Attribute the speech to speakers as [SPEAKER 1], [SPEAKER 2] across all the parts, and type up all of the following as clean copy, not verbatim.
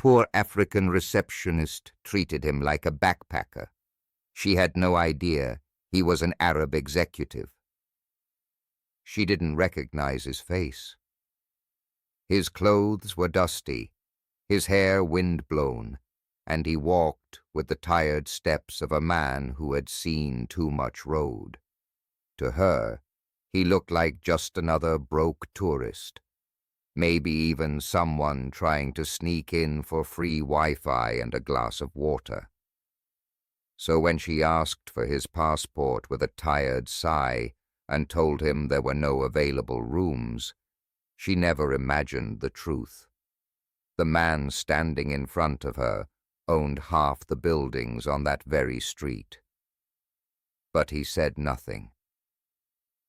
[SPEAKER 1] poor African receptionist treated him like a backpacker. She had no idea he was an Arab executive. She didn't recognize his face. His clothes were dusty, his hair wind-blown, and he walked with the tired steps of a man who had seen too much road. To her, he looked like just another broke tourist, maybe even someone trying to sneak in for free Wi-Fi and a glass of water. So when she asked for his passport with a tired sigh and told him there were no available rooms, she never imagined the truth. The man standing in front of her owned half the buildings on that very street. But he said nothing.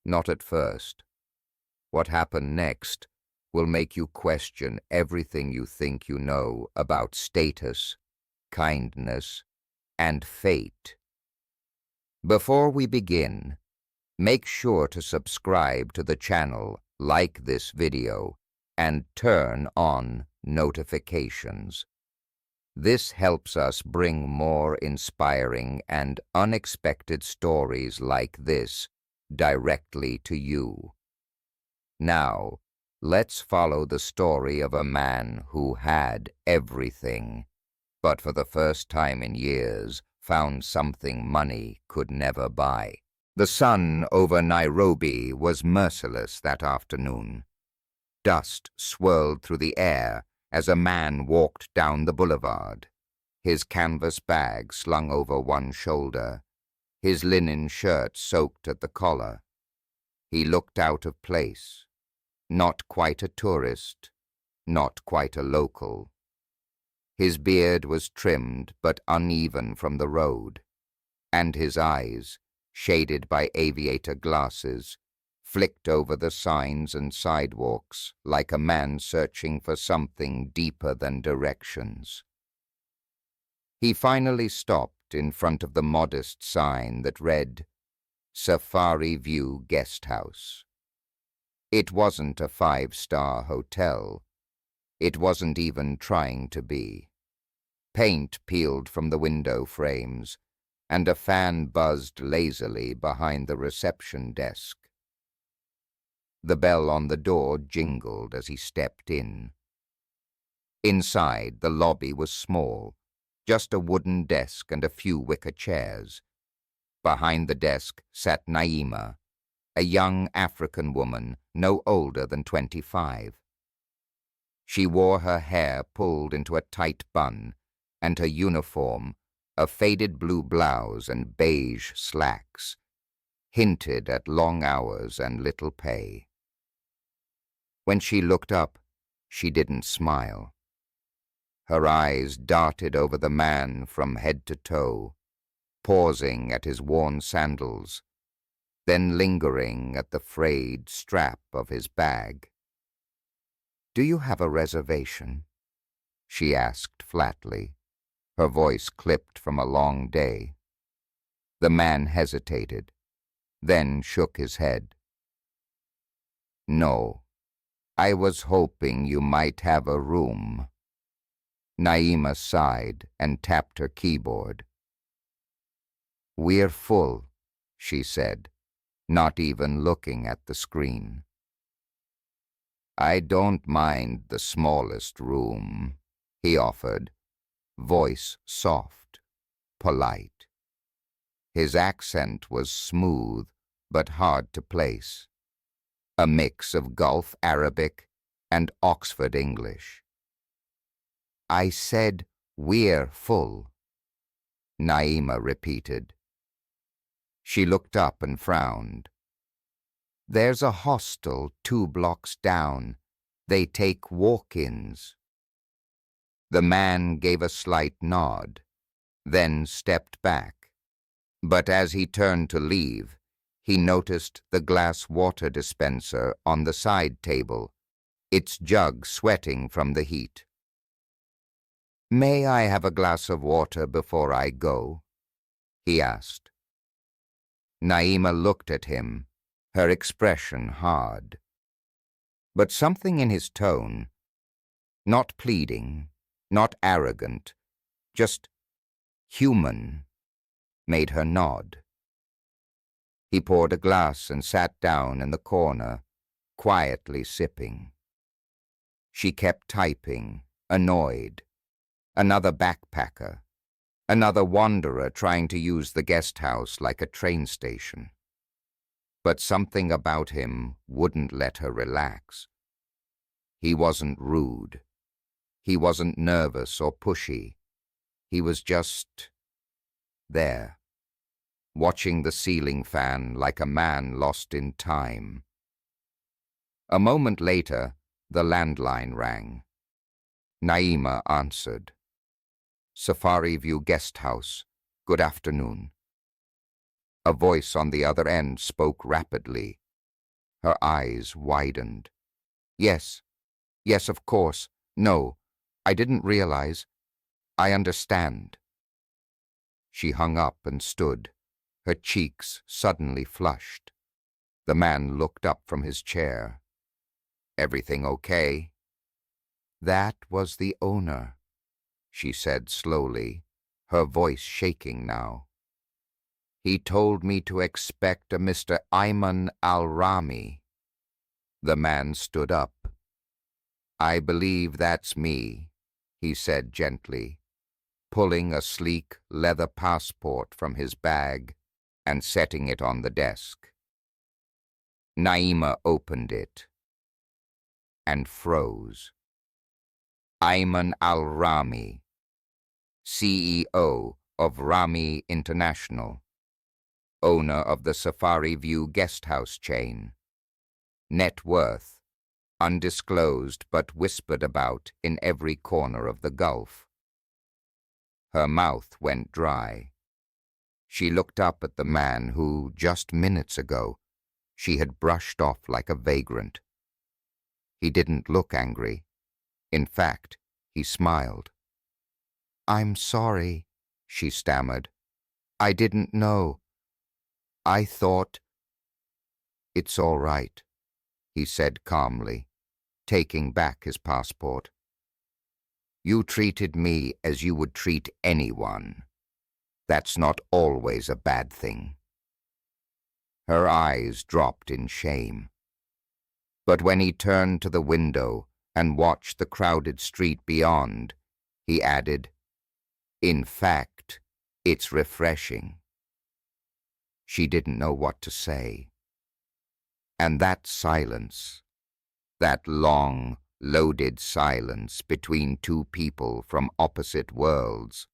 [SPEAKER 1] Not at first. What happened next will make you question everything you think you know about status, kindness, and fate. Before we begin, make sure to subscribe to the channel, like this video, and turn on notifications. This helps us bring more inspiring and unexpected stories like this directly to you. Now, let's follow the story of a man who had everything, but for the first time in years found something money could never buy. The sun over Nairobi was merciless that afternoon. Dust swirled through the air as a man walked down the boulevard, his canvas bag slung over one shoulder, his linen shirt soaked at the collar. He looked out of place, not quite a tourist, not quite a local. His beard was trimmed but uneven from the road, and his eyes, shaded by aviator glasses, flicked over the signs and sidewalks like a man searching for something deeper than directions. He finally stopped in front of the modest sign that read, Safari View Guest House. It wasn't a 5-star hotel. It wasn't even trying to be. Paint peeled from the window frames, and a fan buzzed lazily behind the reception desk. The bell on the door jingled as he stepped in. Inside, the lobby was small, just a wooden desk and a few wicker chairs. Behind the desk sat Naima, a young African woman no older than 25. She wore her hair pulled into a tight bun, and her uniform, a faded blue blouse and beige slacks, hinted at long hours and little pay. When she looked up, she didn't smile. Her eyes darted over the man from head to toe, pausing at his worn sandals, then lingering at the frayed strap of his bag. "Do you have a reservation?" she asked flatly, her voice clipped from a long day. The man hesitated, then shook his head. "No. I was hoping you might have a room." Naima sighed and tapped her keyboard. "We're full," she said, not even looking at the screen. "I don't mind the smallest room," he offered, voice soft, polite. His accent was smooth but hard to place, a mix of Gulf Arabic and Oxford English. "I said we're full," Naima repeated. She looked up and frowned. "There's a hostel 2 blocks down. They take walk-ins." The man gave a slight nod, then stepped back. But as he turned to leave, he noticed the glass water dispenser on the side table, its jug sweating from the heat. "May I have a glass of water before I go?" he asked. Naima looked at him, her expression hard. But something in his tone, not pleading, Not arrogant, just human, made her nod. He poured a glass and sat down in the corner, quietly sipping. She kept typing, annoyed. Another backpacker. Another wanderer trying to use the guest house like a train station. But something about him wouldn't let her relax. He wasn't rude. He wasn't nervous or pushy. He was just there, watching the ceiling fan like a man lost in time. A moment later, the landline rang. Naima answered. Safari View Guest House. Good afternoon. A voice on the other end spoke rapidly. Her eyes widened. Yes, of course. No, I didn't realize. I understand. She hung up and stood, her cheeks suddenly flushed. The man looked up from his chair. Everything okay? That was the owner, she said slowly, her voice shaking now. He told me to expect a Mr. Ayman al-Rami. The man stood up. I believe that's me, he said gently, pulling a sleek leather passport from his bag and setting it on the desk. Naima opened it and froze. Ayman al-Rami, CEO of Rami International, owner of the Safari View Guesthouse chain. Net worth, undisclosed but whispered about in every corner of the Gulf. Her mouth went dry. She looked up at the man who, just minutes ago, she had brushed off like a vagrant. He didn't look angry. In fact, he smiled. I'm sorry, she stammered. I didn't know. I thought... It's all right, he said calmly, taking back his passport. You treated me as you would treat anyone. That's not always a bad thing. Her eyes dropped in shame. But when he turned to the window and watched the crowded street beyond, he added, In fact, it's refreshing. She didn't know what to say. And that silence, that long, loaded silence between two people from opposite worlds,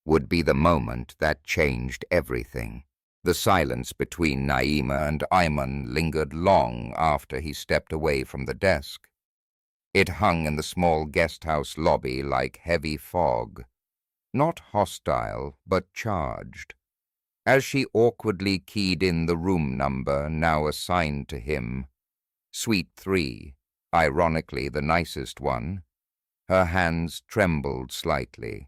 [SPEAKER 1] would be the moment that changed everything. The silence between Naima and Ayman lingered long after he stepped away from the desk. It hung in the small guest-house lobby like heavy fog, not hostile, but charged. As she awkwardly keyed in the room number now assigned to him, Suite 3, ironically the nicest one, her hands trembled slightly.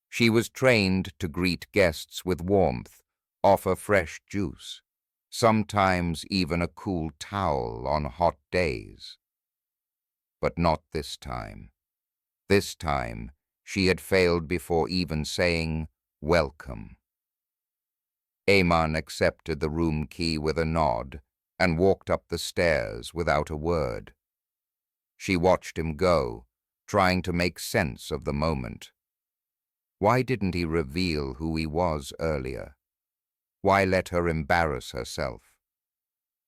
[SPEAKER 1] She was trained to greet guests with warmth, offer fresh juice, sometimes even a cool towel on hot days. But not this time. This time, she had failed before even saying, welcome. Ayman accepted the room key with a nod and walked up the stairs without a word. She watched him go, trying to make sense of the moment. Why didn't he reveal who he was earlier? Why let her embarrass herself?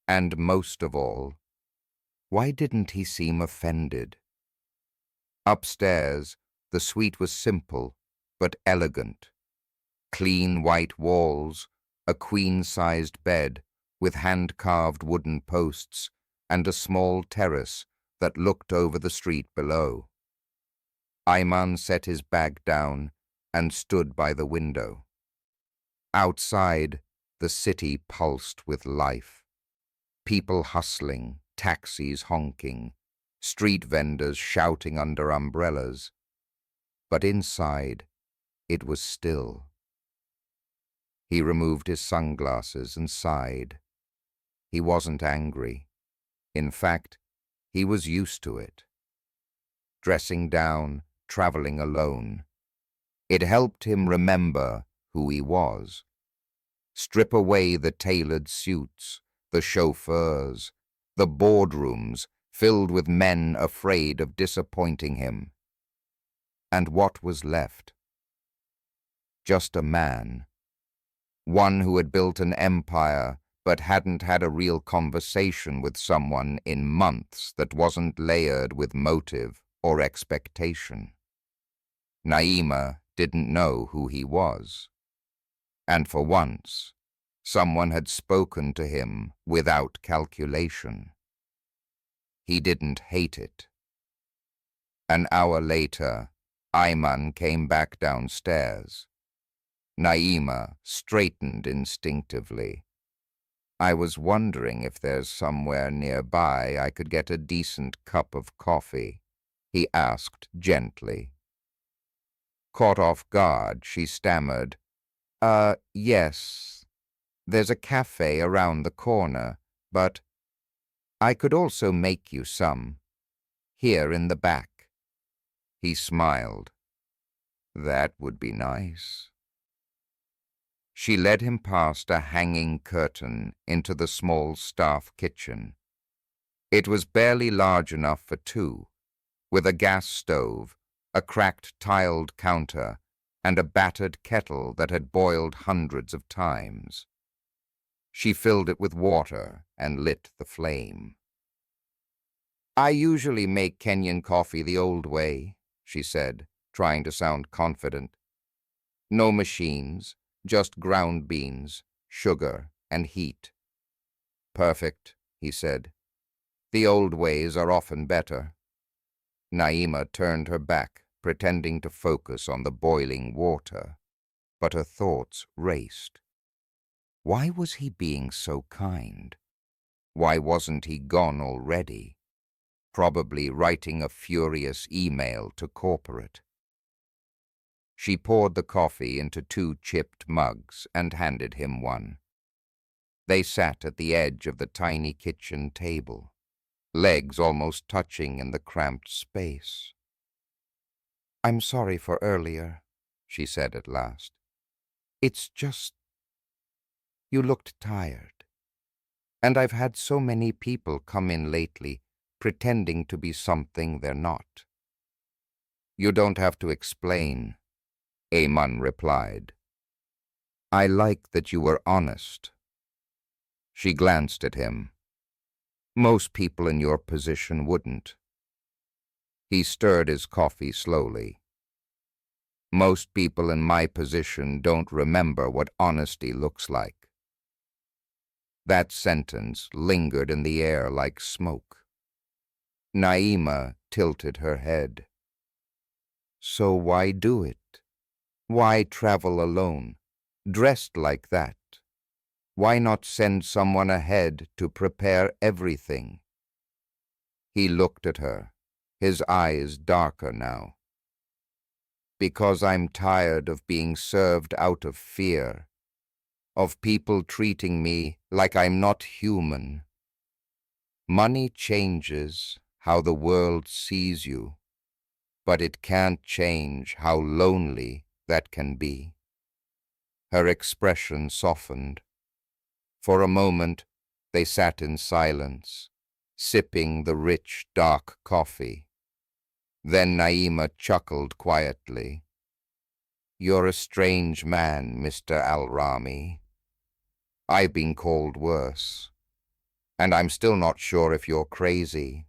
[SPEAKER 1] And most of all, why didn't he seem offended? Upstairs, the suite was simple but elegant. Clean white walls, a queen-sized bed with hand-carved wooden posts, and a small terrace that looked over the street below. Ayman set his bag down and stood by the window. Outside, the city pulsed with life. People hustling, taxis honking, street vendors shouting under umbrellas. But inside, it was still. He removed his sunglasses and sighed. He wasn't angry. In fact, he was used to it. Dressing down, traveling alone. It helped him remember who he was. Strip away the tailored suits, the chauffeurs, the boardrooms filled with men afraid of disappointing him. And what was left? Just a man. One who had built an empire but hadn't had a real conversation with someone in months that wasn't layered with motive or expectation. Naima didn't know who he was. And for once, someone had spoken to him without calculation. He didn't hate it. An hour later, Ayman came back downstairs. Naima straightened instinctively. "I was wondering if there's somewhere nearby I could get a decent cup of coffee," he asked gently. Caught off guard, she stammered, Yes. There's a cafe around the corner, but I could also make you some. Here in the back." He smiled. "That would be nice." She led him past a hanging curtain into the small staff kitchen. It was barely large enough for two, with a gas stove, a cracked tiled counter, and a battered kettle that had boiled hundreds of times. She filled it with water and lit the flame. "I usually make Kenyan coffee the old way," she said, trying to sound confident. "No machines, just ground beans, sugar, and heat." "Perfect," he said. "The old ways are often better." Naima turned her back, pretending to focus on the boiling water, but her thoughts raced. Why was he being so kind? Why wasn't he gone already? Probably writing a furious email to corporate. She poured the coffee into 2 chipped mugs and handed him one. They sat at the edge of the tiny kitchen table, legs almost touching in the cramped space. "I'm sorry for earlier," she said at last. "It's just... you looked tired. And I've had so many people come in lately, pretending to be something they're not." "You don't have to explain," Ayman replied. "I like that you were honest." She glanced at him. "Most people in your position wouldn't." He stirred his coffee slowly. "Most people in my position don't remember what honesty looks like." That sentence lingered in the air like smoke. Naima tilted her head. "So why do it? Why travel alone, dressed like that? Why not send someone ahead to prepare everything?" He looked at her, his eyes darker now. "Because I'm tired of being served out of fear, of people treating me like I'm not human. Money changes how the world sees you, but it can't change how lonely that can be." Her expression softened. For a moment, they sat in silence, sipping the rich, dark coffee. Then Naima chuckled quietly. "You're a strange man, Mr. Al-Rami. I've been called worse. And I'm still not sure if you're crazy,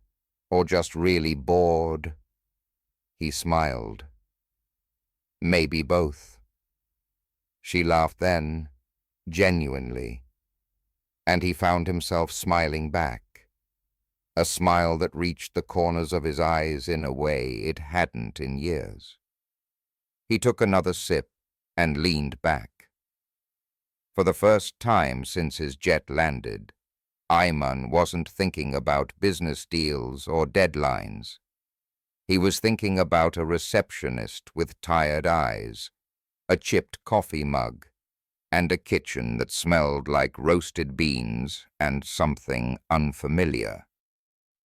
[SPEAKER 1] or just really bored." He smiled. "Maybe both." She laughed then, genuinely, and he found himself smiling back, a smile that reached the corners of his eyes in a way it hadn't in years. He took another sip and leaned back. For the first time since his jet landed, Ayman wasn't thinking about business deals or deadlines. He was thinking about a receptionist with tired eyes, a chipped coffee mug, and a kitchen that smelled like roasted beans and something unfamiliar,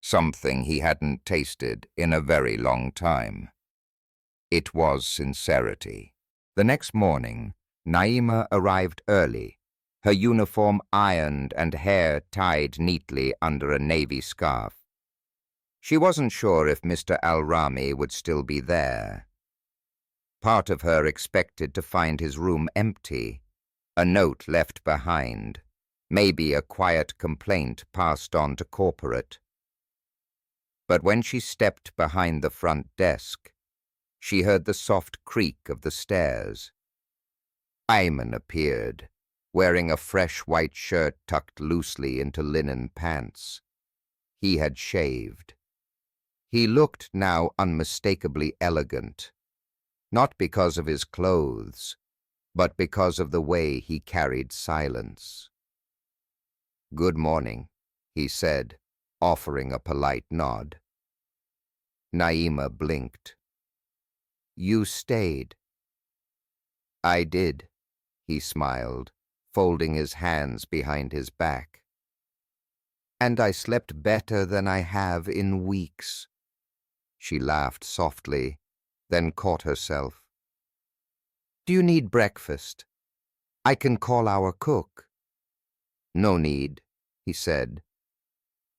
[SPEAKER 1] something he hadn't tasted in a very long time. It was sincerity. The next morning, Naima arrived early, her uniform ironed and hair tied neatly under a navy scarf. She wasn't sure if Mr. Al-Rami would still be there. Part of her expected to find his room empty, a note left behind, maybe a quiet complaint passed on to corporate. But when she stepped behind the front desk, she heard the soft creak of the stairs. Ayman appeared, wearing a fresh white shirt tucked loosely into linen pants. He had shaved. He looked now unmistakably elegant, not because of his clothes, but because of the way he carried silence. "Good morning," he said, offering a polite nod. Naima blinked. "You stayed." "I did," he smiled, folding his hands behind his back. "And I slept better than I have in weeks." She laughed softly, then caught herself. "Do you need breakfast? I can call our cook." "No need," he said.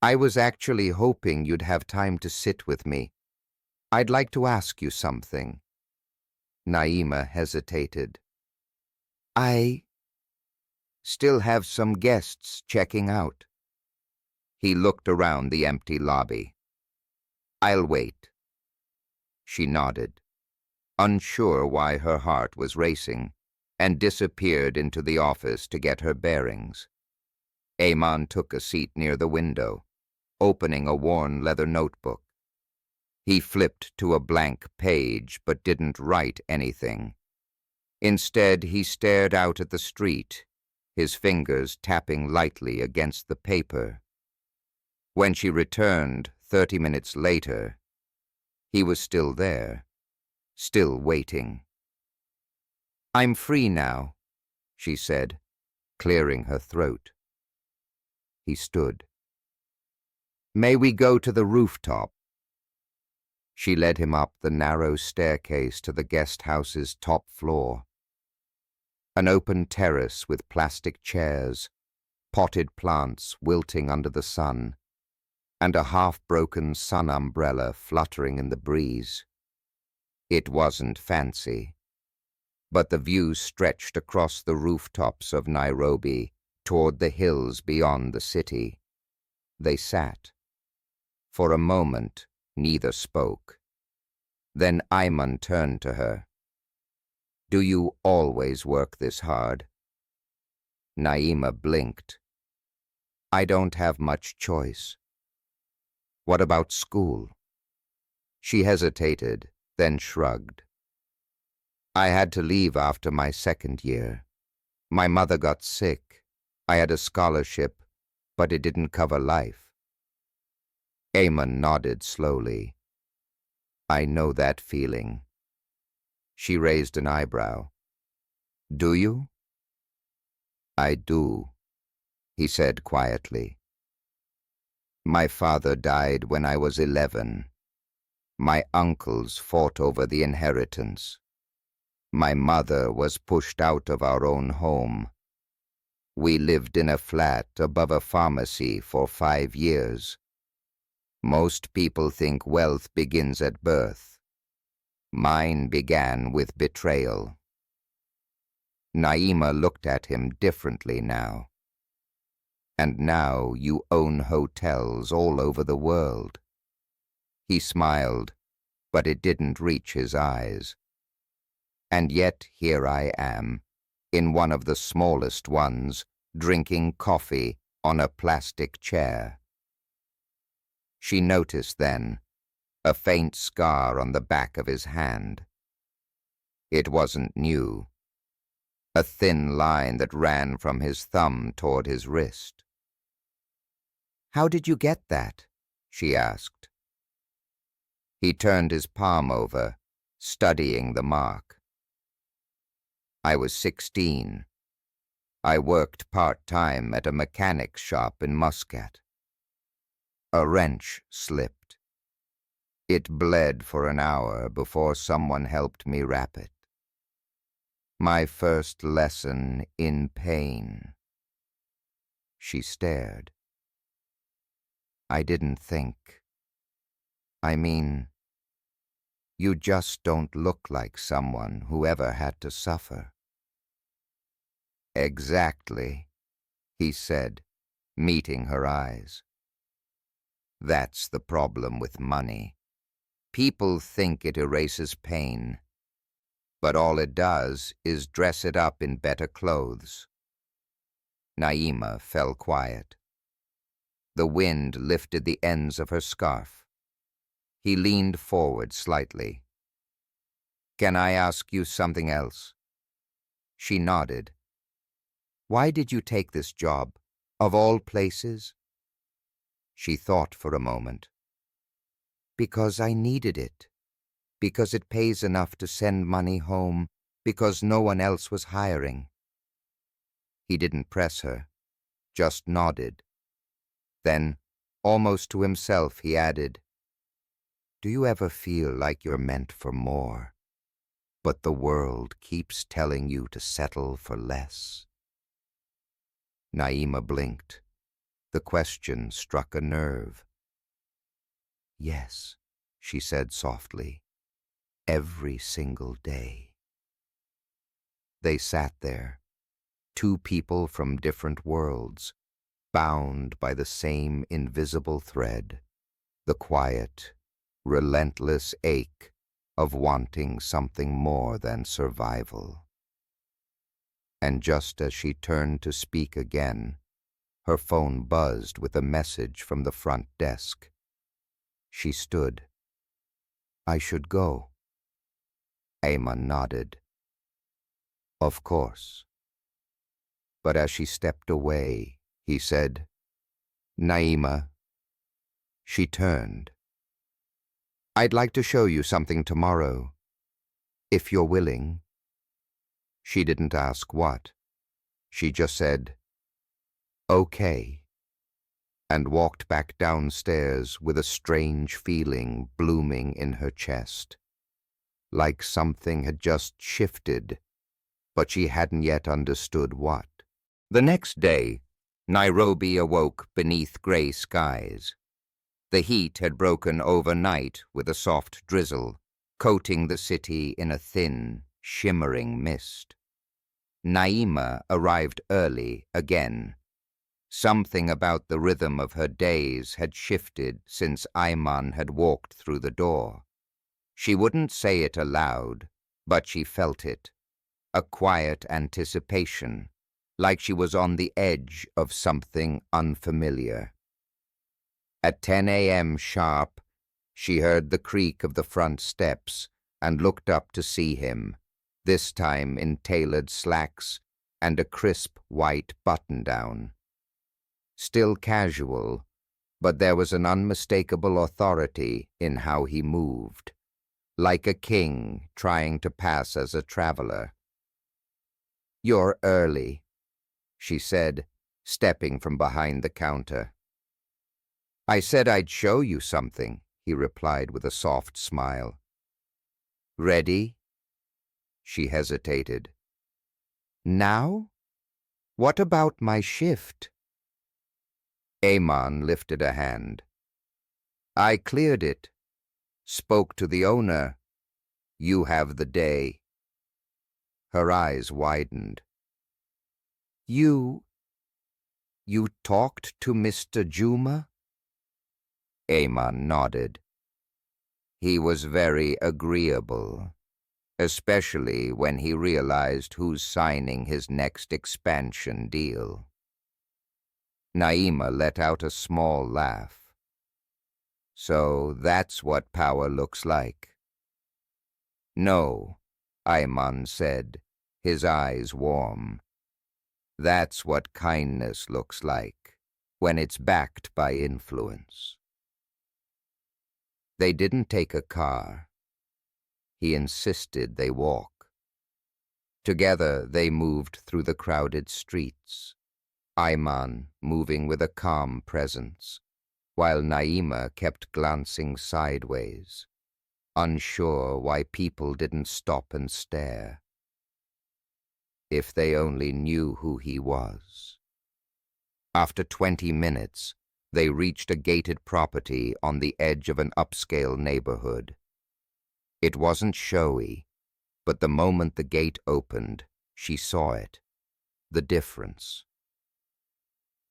[SPEAKER 1] "I was actually hoping you'd have time to sit with me. I'd like to ask you something." Naima hesitated. "I still have some guests checking out." He looked around the empty lobby. "I'll wait." She nodded, unsure why her heart was racing, and disappeared into the office to get her bearings. Ayman took a seat near the window, opening a worn leather notebook. He flipped to a blank page but didn't write anything. Instead, he stared out at the street, his fingers tapping lightly against the paper. When she returned 30 minutes later, he was still there, still waiting. "I'm free now," she said, clearing her throat. He stood. "May we go to the rooftop?" She led him up the narrow staircase to the guest house's top floor. An open terrace with plastic chairs, potted plants wilting under the sun, and a half-broken sun umbrella fluttering in the breeze. It wasn't fancy, but the view stretched across the rooftops of Nairobi toward the hills beyond the city. They sat. For a moment, neither spoke. Then Ayman turned to her. "Do you always work this hard?" Naima blinked. "I don't have much choice." "What about school?" She hesitated, then shrugged. "I had to leave after my second year. My mother got sick. I had a scholarship, but it didn't cover life." Ayman nodded slowly. "I know that feeling." She raised an eyebrow. "Do you?" "I do," he said quietly. "My father died when I was 11. My uncles fought over the inheritance. My mother was pushed out of our own home. We lived in a flat above a pharmacy for 5 years. Most people think wealth begins at birth. Mine began with betrayal." Naima looked at him differently now. "And now you own hotels all over the world." He smiled, but it didn't reach his eyes. "And yet here I am, in one of the smallest ones, drinking coffee on a plastic chair." She noticed then a faint scar on the back of his hand. It wasn't new. A thin line that ran from his thumb toward his wrist. "How did you get that?" she asked. He turned his palm over, studying the mark. "I was 16. I worked part-time at a mechanic's shop in Muscat. A wrench slipped. It bled for an hour before someone helped me wrap it. My first lesson in pain. She stared. I didn't think. I mean, you just don't look like someone who ever had to suffer. Exactly, he said, meeting her eyes. That's the problem with money. People think it erases pain, but all it does is dress it up in better clothes. Naima fell quiet. The wind lifted the ends of her scarf. He leaned forward slightly. Can I ask you something else? She nodded. Why did you take this job, of all places? She thought for a moment. Because I needed it. Because it pays enough to send money home, because no one else was hiring. He didn't press her, just nodded. Then, almost to himself, he added, Do you ever feel like you're meant for more, but the world keeps telling you to settle for less? Naima blinked. The question struck a nerve. Yes, she said softly, every single day. They sat there, two people from different worlds, bound by the same invisible thread, the quiet, relentless ache of wanting something more than survival. And just as she turned to speak again, her phone buzzed with a message from the front desk. She stood. I should go. Ayman nodded. Of course. But as she stepped away, he said, Naima. She turned. I'd like to show you something tomorrow, if you're willing. She didn't ask what. She just said, okay, and walked back downstairs with a strange feeling blooming in her chest, like something had just shifted, but she hadn't yet understood what. The next day, Nairobi awoke beneath gray skies. The heat had broken overnight with a soft drizzle, coating the city in a thin, shimmering mist. Naima arrived early again. Something about the rhythm of her days had shifted since Ayman had walked through the door. She wouldn't say it aloud, but she felt it, a quiet anticipation, like she was on the edge of something unfamiliar. At 10 a.m. sharp, she heard the creak of the front steps and looked up to see him, this time in tailored slacks and a crisp white button-down. Still casual, but there was an unmistakable authority in how he moved, like a king trying to pass as a traveler. You're early, she said, stepping from behind the counter. I said I'd show you something, he replied with a soft smile. Ready? She hesitated. Now? What about my shift? Ayman lifted a hand. I cleared it. Spoke to the owner. You have the day. Her eyes widened. You talked to Mr. Juma? Ayman nodded. He was very agreeable, especially when he realized who's signing his next expansion deal. Naima let out a small laugh. So that's what power looks like. No, Ayman said, his eyes warm. That's what kindness looks like, when it's backed by influence. They didn't take a car. He insisted they walk. Together they moved through the crowded streets, Ayman moving with a calm presence, while Naima kept glancing sideways, unsure why people didn't stop and stare. If they only knew who he was. After 20 minutes, they reached a gated property on the edge of an upscale neighborhood. It wasn't showy, but the moment the gate opened, she saw it, the difference.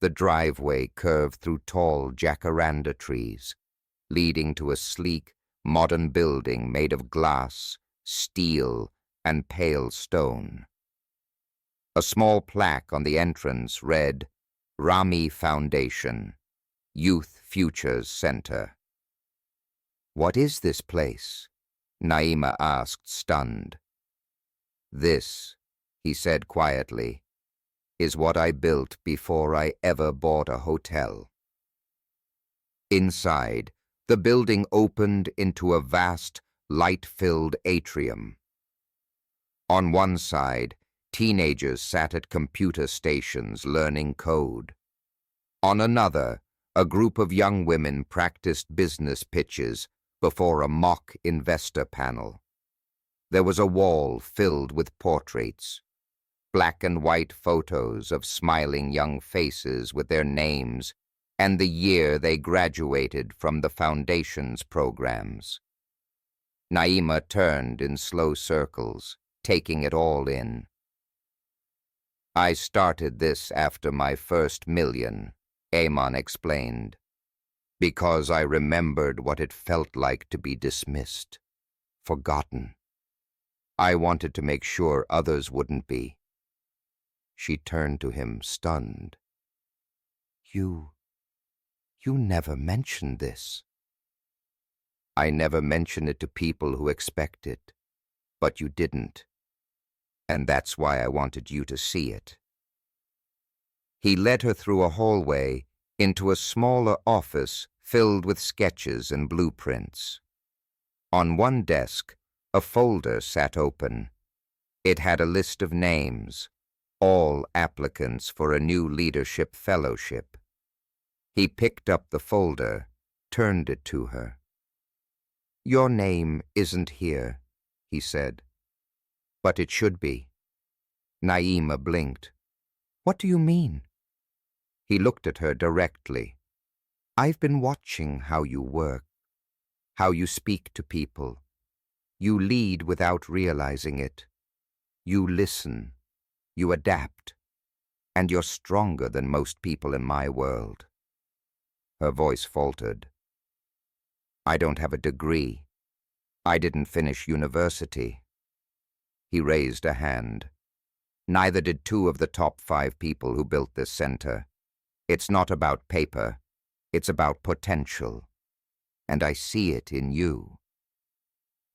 [SPEAKER 1] The driveway curved through tall jacaranda trees, leading to a sleek, modern building made of glass, steel, and pale stone. A small plaque on the entrance read, Rami Foundation, Youth Futures Center. "What is this place?" Naima asked, stunned. "This," he said quietly, "is what I built before I ever bought a hotel." Inside, the building opened into a vast, light-filled atrium. On one side, teenagers sat at computer stations learning code. On another, a group of young women practiced business pitches before a mock investor panel. There was a wall filled with portraits, black and white photos of smiling young faces with their names and the year they graduated from the Foundation's programs. Naima turned in slow circles, taking it all in. "I started this after my first million," Amon explained, "because I remembered what it felt like to be dismissed, forgotten. I wanted to make sure others wouldn't be." She turned to him, stunned. You never mentioned this." "I never mention it to people who expect it, but you didn't. And that's why I wanted you to see it." He led her through a hallway into a smaller office filled with sketches and blueprints. On one desk, a folder sat open. It had a list of names, all applicants for a new leadership fellowship. He picked up the folder, turned it to her. "Your name isn't here," he said. "But it should be." Naima blinked. "What do you mean?" He looked at her directly. "I've been watching how you work, how you speak to people. You lead without realizing it. You listen, you adapt, and you're stronger than most people in my world." Her voice faltered. "I don't have a degree. I didn't finish university." He raised a hand. "Neither did 2 of the top 5 people who built this center. It's not about paper. It's about potential. And I see it in you."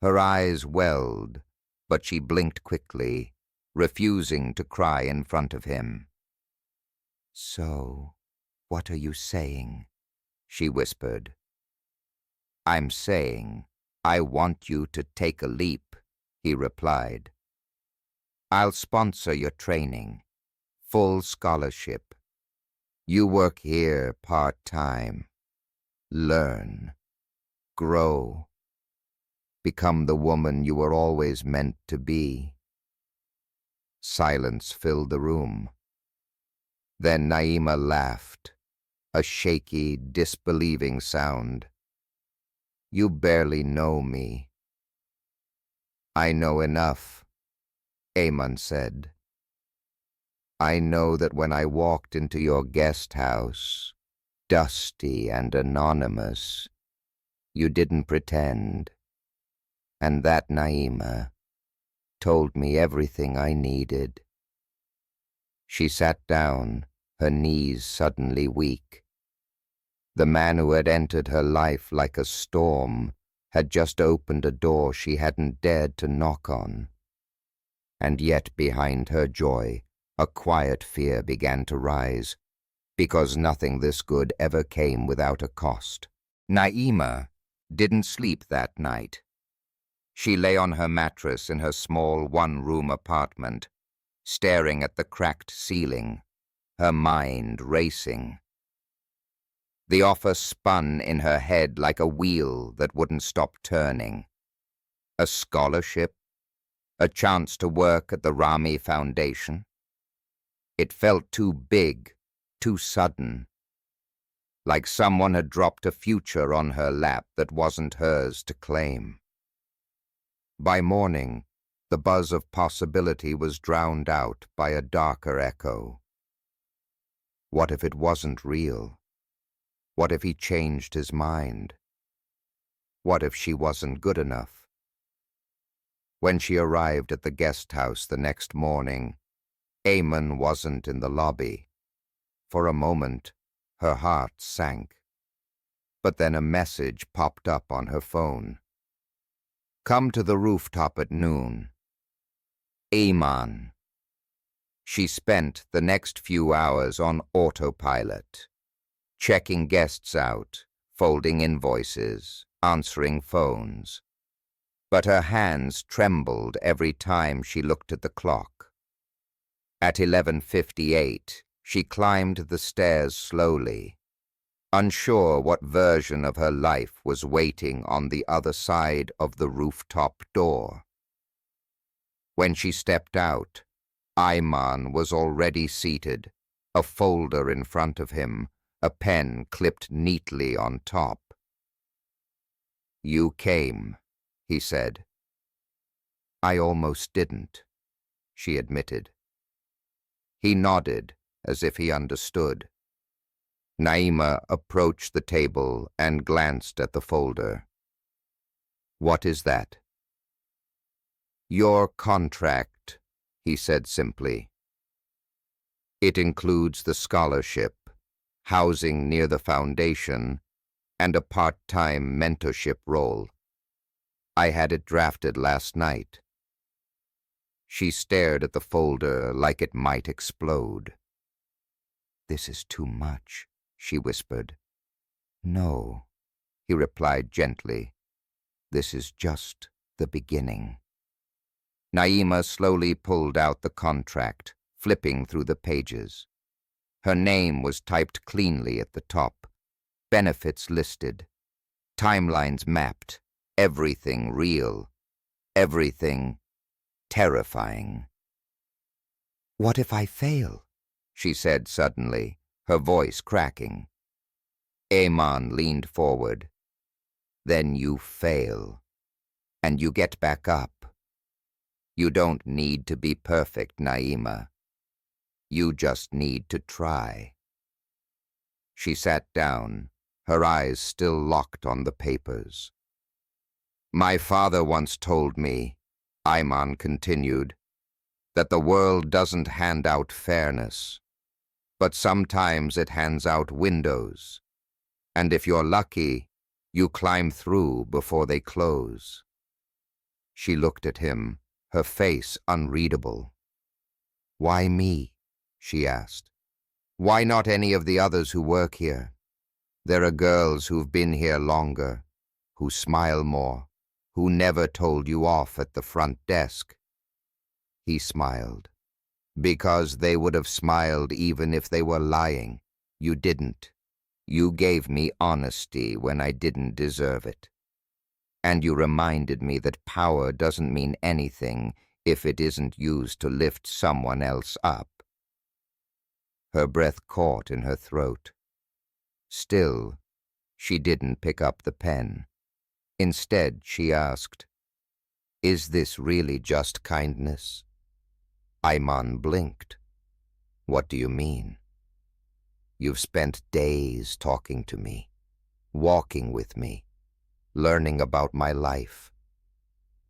[SPEAKER 1] Her eyes welled, but she blinked quickly, refusing to cry in front of him. "So, what are you saying?" she whispered. "I'm saying I want you to take a leap," he replied. "I'll sponsor your training, full scholarship. You work here part-time. Learn, grow, become the woman you were always meant to be." Silence filled the room. Then Naima laughed, a shaky, disbelieving sound. "You barely know me." "I know enough," Amon said. "I know that when I walked into your guest house, dusty and anonymous, you didn't pretend. And that Naima told me everything I needed." She sat down, her knees suddenly weak. The man who had entered her life like a storm had just opened a door she hadn't dared to knock on. And yet behind her joy, a quiet fear began to rise, because nothing this good ever came without a cost. Naima didn't sleep that night. She lay on her mattress in her small one-room apartment, staring at the cracked ceiling, her mind racing. The offer spun in her head like a wheel that wouldn't stop turning. A scholarship? A chance to work at the Rami Foundation? It felt too big, too sudden, like someone had dropped a future on her lap that wasn't hers to claim. By morning, the buzz of possibility was drowned out by a darker echo. What if it wasn't real? What if he changed his mind? What if she wasn't good enough? When she arrived at the guest house the next morning, Eamon wasn't in the lobby. For a moment, her heart sank. But then a message popped up on her phone. "Come to the rooftop at noon. Eamon." She spent the next few hours on autopilot, checking guests out, folding invoices, answering phones. But her hands trembled every time she looked at the clock. At 11:58, she climbed the stairs slowly, unsure what version of her life was waiting on the other side of the rooftop door. When she stepped out, Ayman was already seated, a folder in front of him, a pen clipped neatly on top. "You came," he said. "I almost didn't," she admitted. He nodded, as if he understood. Naima approached the table and glanced at the folder. "What is that?" "Your contract," he said simply. "It includes the scholarship, housing near the foundation, and a part-time mentorship role. I had it drafted last night." She stared at the folder like it might explode. "This is too much," she whispered. "No," he replied gently. "This is just the beginning." Naima slowly pulled out the contract, flipping through the pages. Her name was typed cleanly at the top, benefits listed, timelines mapped, everything real, everything terrifying. "What if I fail?" she said suddenly, her voice cracking. Eamon leaned forward. "Then you fail, and you get back up. You don't need to be perfect, Naima. You just need to try." She sat down, her eyes still locked on the papers. "My father once told me," Ayman continued, "that the world doesn't hand out fairness, but sometimes it hands out windows, and if you're lucky, you climb through before they close." She looked at him, her face unreadable. "Why me?" she asked. "Why not any of the others who work here? There are girls who've been here longer, who smile more, who never told you off at the front desk." He smiled. "Because they would have smiled even if they were lying. You didn't. You gave me honesty when I didn't deserve it. And you reminded me that power doesn't mean anything if it isn't used to lift someone else up." Her breath caught in her throat. Still, she didn't pick up the pen. Instead, she asked, "Is this really just kindness?" Ayman blinked. "What do you mean?" "You've spent days talking to me, walking with me, learning about my life.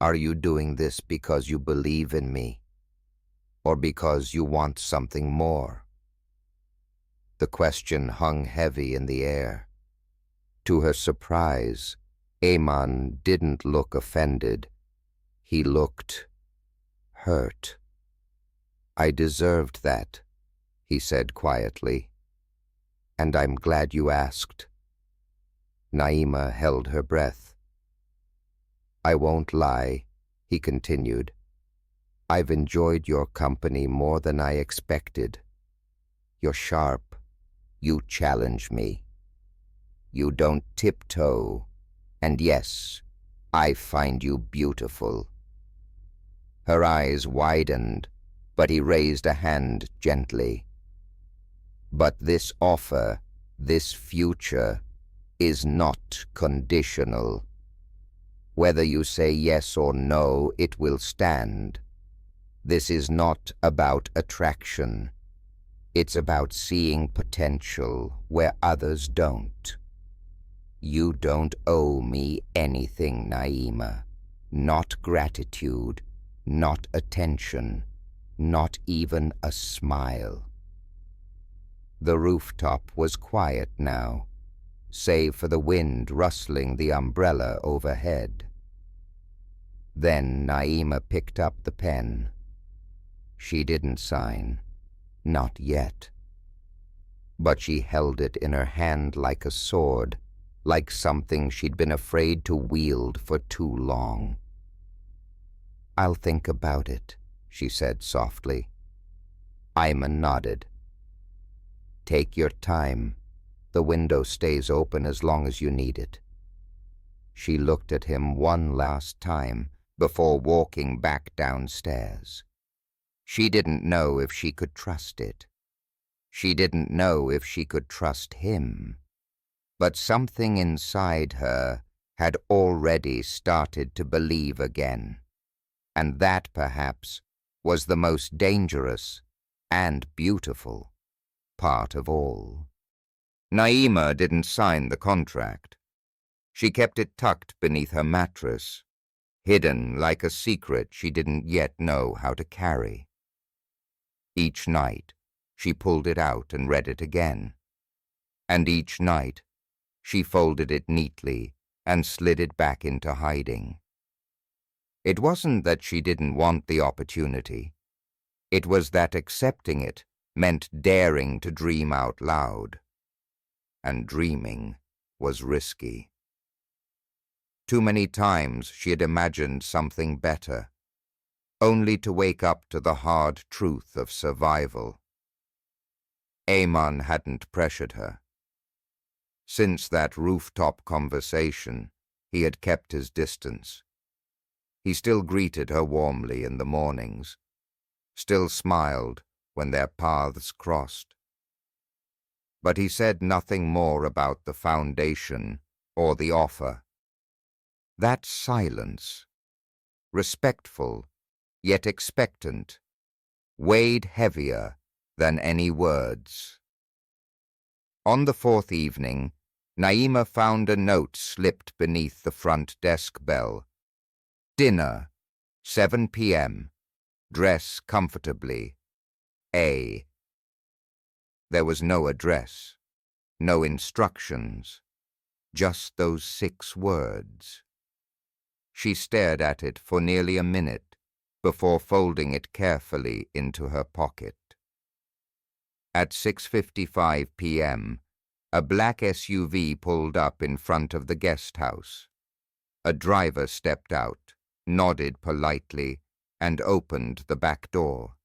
[SPEAKER 1] Are you doing this because you believe in me, or because you want something more?" The question hung heavy in the air. To her surprise, Eamon didn't look offended. He looked hurt. "I deserved that," he said quietly, "and I'm glad you asked." Naima held her breath. "I won't lie," he continued. "I've enjoyed your company more than I expected. You're sharp. You challenge me. You don't tiptoe. And yes, I find you beautiful." Her eyes widened, but he raised a hand gently. "But this offer, this future, is not conditional. Whether you say yes or no, it will stand. This is not about attraction. It's about seeing potential where others don't. You don't owe me anything, Naima. Not gratitude, not attention, not even a smile." The rooftop was quiet now, save for the wind rustling the umbrella overhead. Then Naima picked up the pen. She didn't sign, not yet. But she held it in her hand like a sword, like something she'd been afraid to wield for too long. "I'll think about it," she said softly. Ayman nodded. "Take your time. The window stays open as long as you need it." She looked at him one last time before walking back downstairs. She didn't know if she could trust it. She didn't know if she could trust him. But something inside her had already started to believe again. And that, perhaps, was the most dangerous and beautiful part of all. Naima didn't sign the contract. She kept it tucked beneath her mattress, hidden like a secret she didn't yet know how to carry. Each night, she pulled it out and read it again. And each night, she folded it neatly and slid it back into hiding. It wasn't that she didn't want the opportunity. It was that accepting it meant daring to dream out loud. And dreaming was risky. Too many times she had imagined something better, only to wake up to the hard truth of survival. Ayman hadn't pressured her. Since that rooftop conversation, he had kept his distance. He still greeted her warmly in the mornings, still smiled when their paths crossed. But he said nothing more about the foundation or the offer. That silence, respectful yet expectant, weighed heavier than any words. On the fourth evening, Naima found a note slipped beneath the front desk bell. "Dinner, 7 p.m. Dress comfortably. A." There was no address, no instructions, just those 6 words. She stared at it for nearly a minute before folding it carefully into her pocket. At 6:55 p.m., a black SUV pulled up in front of the guest house. A driver stepped out, nodded politely, and opened the back door.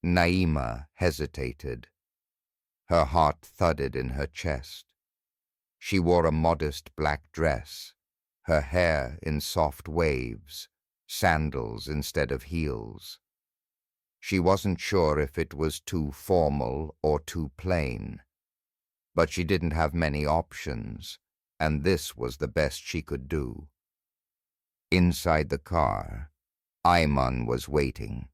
[SPEAKER 1] Naima hesitated. Her heart thudded in her chest. She wore a modest black dress, her hair in soft waves, sandals instead of heels. She wasn't sure if it was too formal or too plain. But she didn't have many options, and this was the best she could do. Inside the car, Ayman was waiting.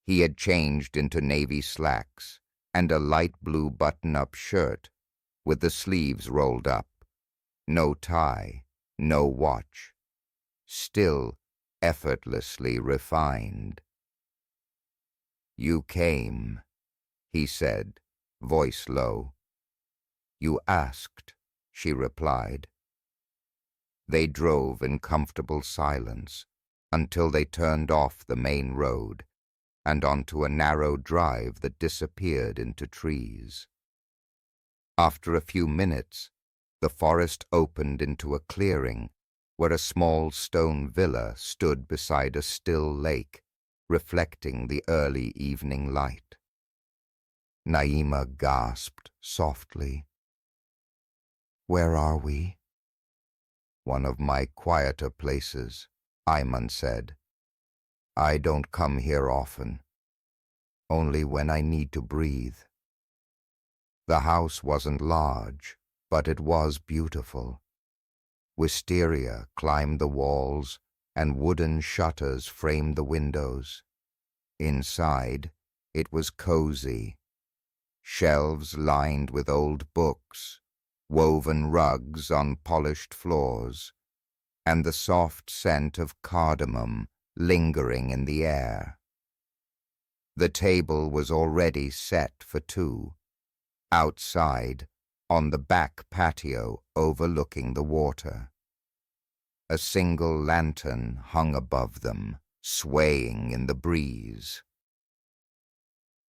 [SPEAKER 1] He had changed into navy slacks and a light blue button-up shirt with the sleeves rolled up. No tie, no watch. Still effortlessly refined. "You came," he said, voice low. "You asked," she replied. They drove in comfortable silence until they turned off the main road and onto a narrow drive that disappeared into trees. After a few minutes, the forest opened into a clearing where a small stone villa stood beside a still lake, reflecting the early evening light. Naima gasped softly. "Where are we?" "One of my quieter places," Ayman said. "I don't come here often, only when I need to breathe." The house wasn't large, but it was beautiful. Wisteria climbed the walls, and wooden shutters framed the windows. Inside, it was cozy. Shelves lined with old books, woven rugs on polished floors, and the soft scent of cardamom lingering in the air. The table was already set for two, outside on the back patio overlooking the water. A single lantern hung above them, swaying in the breeze.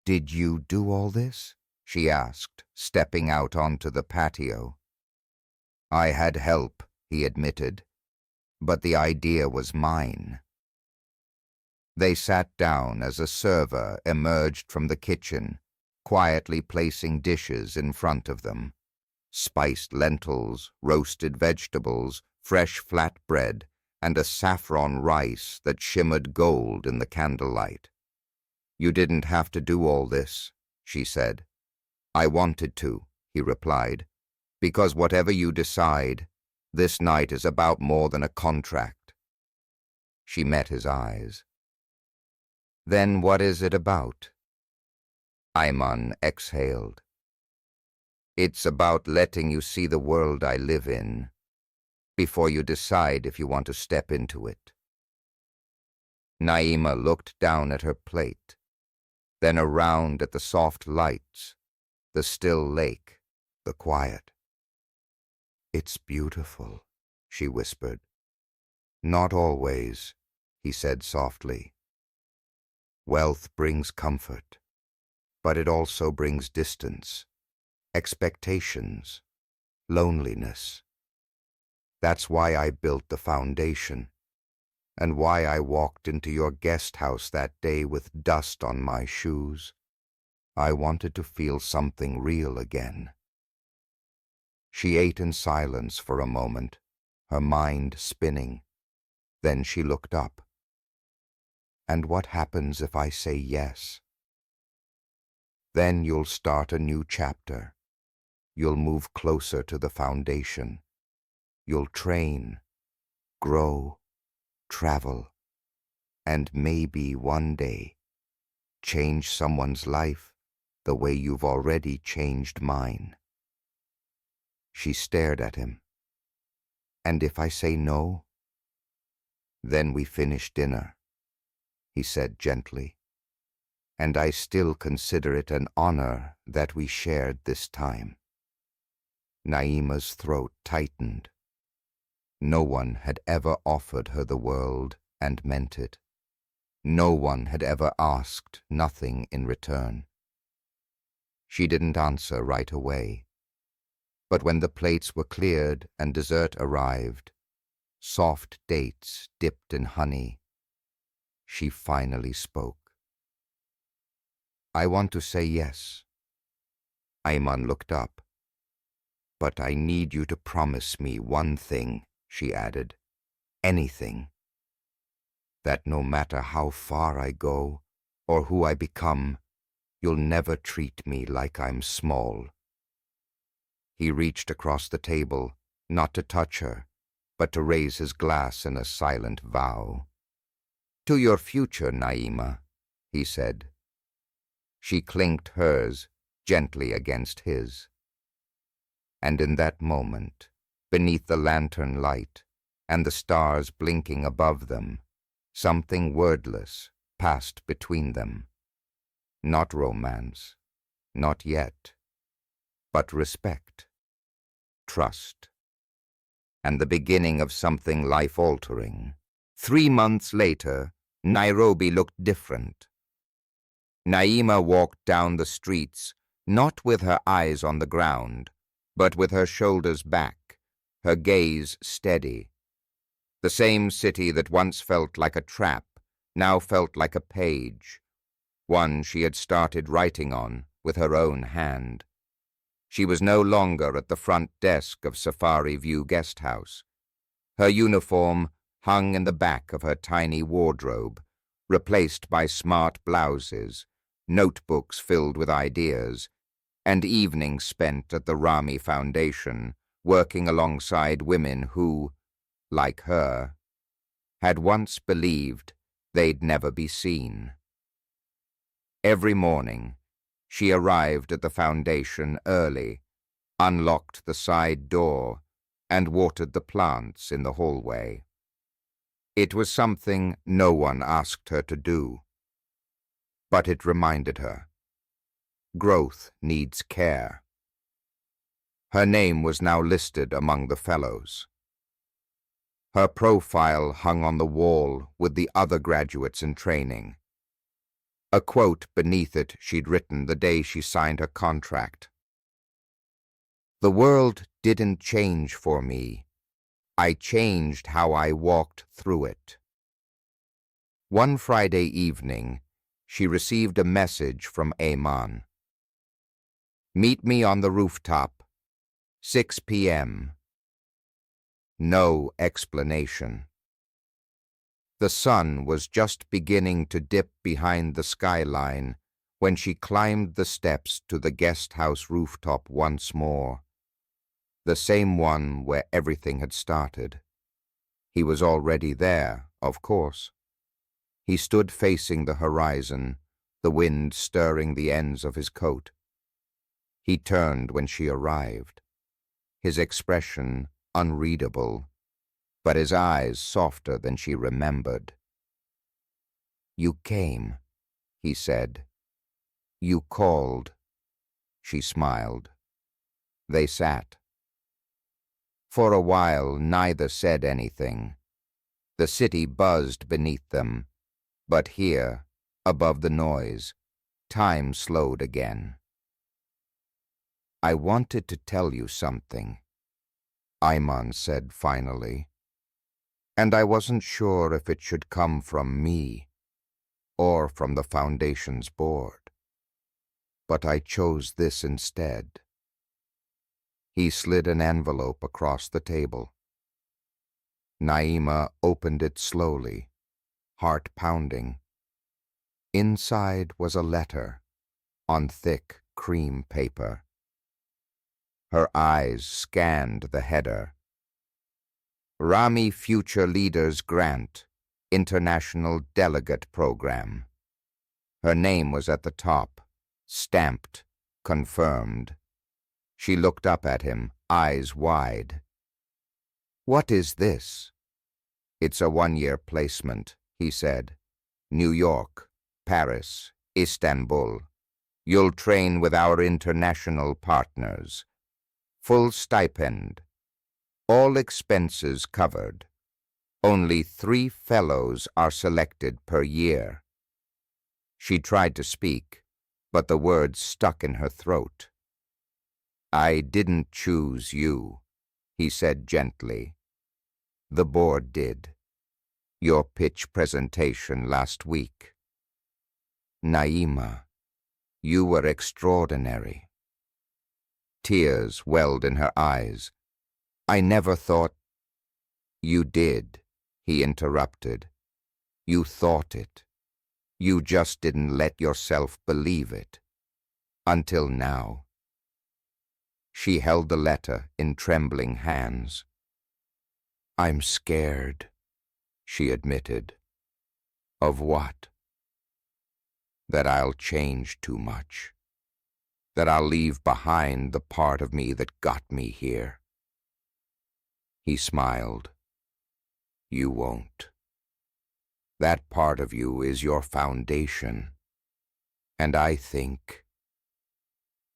[SPEAKER 1] "Did you do all this?" she asked, stepping out onto the patio. "I had help," he admitted, "but the idea was mine." They sat down as a server emerged from the kitchen, quietly placing dishes in front of them. Spiced lentils, roasted vegetables, fresh flatbread, and a saffron rice that shimmered gold in the candlelight. "You didn't have to do all this," she said. "I wanted to," he replied, "because whatever you decide, this night is about more than a contract." She met his eyes. "Then what is it about?" Ayman exhaled. "It's about letting you see the world I live in, before you decide if you want to step into it." Naima looked down at her plate, then around at the soft lights, the still lake, the quiet. "It's beautiful," she whispered. "Not always," he said softly. "Wealth brings comfort, but it also brings distance, expectations, loneliness. That's why I built the foundation, and why I walked into your guest house that day with dust on my shoes. I wanted to feel something real again." She ate in silence for a moment, her mind spinning. Then she looked up. "And what happens if I say yes?" "Then you'll start a new chapter. You'll move closer to the foundation. You'll train, grow, travel, and maybe one day change someone's life the way you've already changed mine." She stared at him. "And if I say no?" "Then we finish dinner," he said gently. "And I still consider it an honor that we shared this time." Naima's throat tightened. No one had ever offered her the world and meant it. No one had ever asked nothing in return. She didn't answer right away. But when the plates were cleared and dessert arrived, soft dates dipped in honey, she finally spoke. "I want to say yes." Ayman looked up. "But I need you to promise me one thing," she added. "Anything. That no matter how far I go or who I become, you'll never treat me like I'm small." He reached across the table, not to touch her, but to raise his glass in a silent vow. "To your future, Naima," he said. She clinked hers gently against his. And in that moment, beneath the lantern light and the stars blinking above them, something wordless passed between them. Not romance, not yet, but respect, trust, and the beginning of something life-altering. 3 months later, Nairobi looked different. Naima walked down the streets, not with her eyes on the ground, but with her shoulders back, her gaze steady. The same city that once felt like a trap now felt like a page, one she had started writing on with her own hand. She was no longer at the front desk of Safari View Guest House. Her uniform hung in the back of her tiny wardrobe, replaced by smart blouses, notebooks filled with ideas, and evenings spent at the Rami Foundation, working alongside women who, like her, had once believed they'd never be seen. Every morning, she arrived at the foundation early, unlocked the side door, and watered the plants in the hallway. It was something no one asked her to do, but it reminded her. Growth needs care. Her name was now listed among the fellows. Her profile hung on the wall with the other graduates in training. A quote beneath it she'd written the day she signed her contract. "The world didn't change for me. I changed how I walked through it." One Friday evening, she received a message from Ayman. "Meet me on the rooftop, 6 p.m. No explanation. The sun was just beginning to dip behind the skyline when she climbed the steps to the guest house rooftop once more. The same one where everything had started. He was already there, of course. He stood facing the horizon, the wind stirring the ends of his coat. He turned when she arrived, his expression unreadable, but his eyes softer than she remembered. "You came," he said. "You called." She smiled. They sat. For a while, neither said anything. The city buzzed beneath them, but here, above the noise, time slowed again. "I wanted to tell you something," Ayman said finally, "and I wasn't sure if it should come from me or from the Foundation's board. But I chose this instead." He slid an envelope across the table. Naima opened it slowly, heart pounding. Inside was a letter on thick cream paper. Her eyes scanned the header. "Rami Future Leaders Grant, International Delegate Program." Her name was at the top, stamped, confirmed. She looked up at him, eyes wide. "What is this?" "It's a one-year placement," he said. "New York, Paris, Istanbul. You'll train with our international partners. Full stipend. All expenses covered. Only 3 fellows are selected per year." She tried to speak, but the words stuck in her throat. "I didn't choose you," he said gently. "The board did. Your pitch presentation last week. Naima, you were extraordinary." Tears welled in her eyes. "I never thought—" "You did," he interrupted. "You thought it. You just didn't let yourself believe it. Until now." She held the letter in trembling hands. "I'm scared," she admitted. "Of what?" "That I'll change too much. That I'll leave behind the part of me that got me here." He smiled. "You won't. That part of you is your foundation. And I think,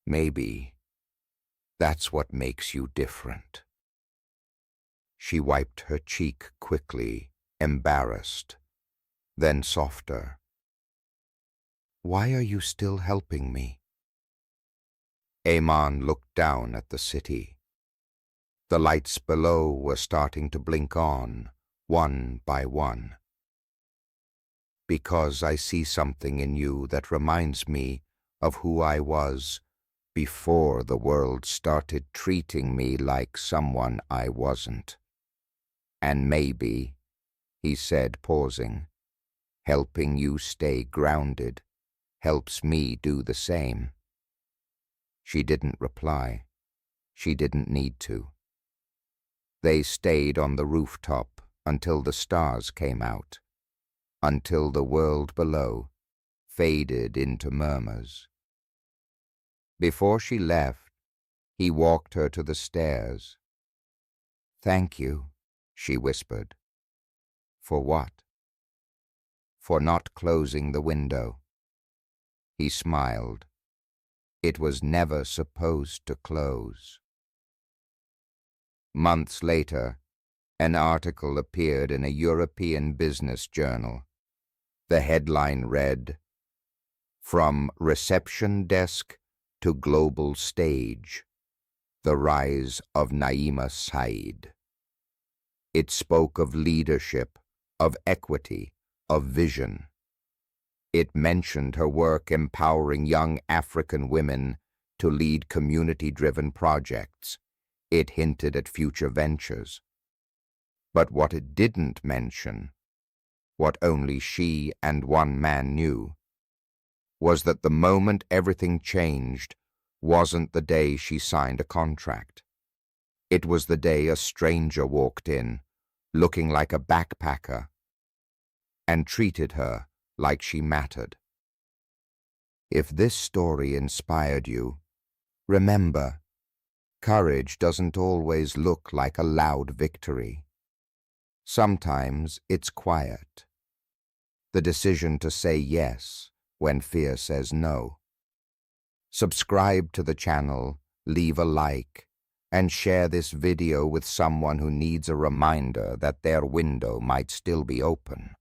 [SPEAKER 1] maybe, that's what makes you different." She wiped her cheek quickly, embarrassed, then softer. "Why are you still helping me?" Ayman looked down at the city. The lights below were starting to blink on, one by one. "Because I see something in you that reminds me of who I was before the world started treating me like someone I wasn't. And maybe, he said, pausing, helping you stay grounded helps me do the same. She didn't reply. She didn't need to. They stayed on the rooftop until the stars came out, until the world below faded into murmurs. Before she left, he walked her to the stairs. "Thank you," she whispered. "For what?" "For not closing the window." He smiled. It was never supposed to close. Months later, an article appeared in a European business journal. The headline read, "From Reception Desk to Global Stage, the Rise of Naima Said." It spoke of leadership, of equity, of vision. It mentioned her work empowering young African women to lead community-driven projects. It hinted at future ventures. But what it didn't mention, what only she and one man knew, was that the moment everything changed wasn't the day she signed a contract. It was the day a stranger walked in, looking like a backpacker, and treated her like she mattered. If this story inspired you, remember, courage doesn't always look like a loud victory. Sometimes it's quiet. The decision to say yes when fear says no. Subscribe to the channel, leave a like, and share this video with someone who needs a reminder that their window might still be open.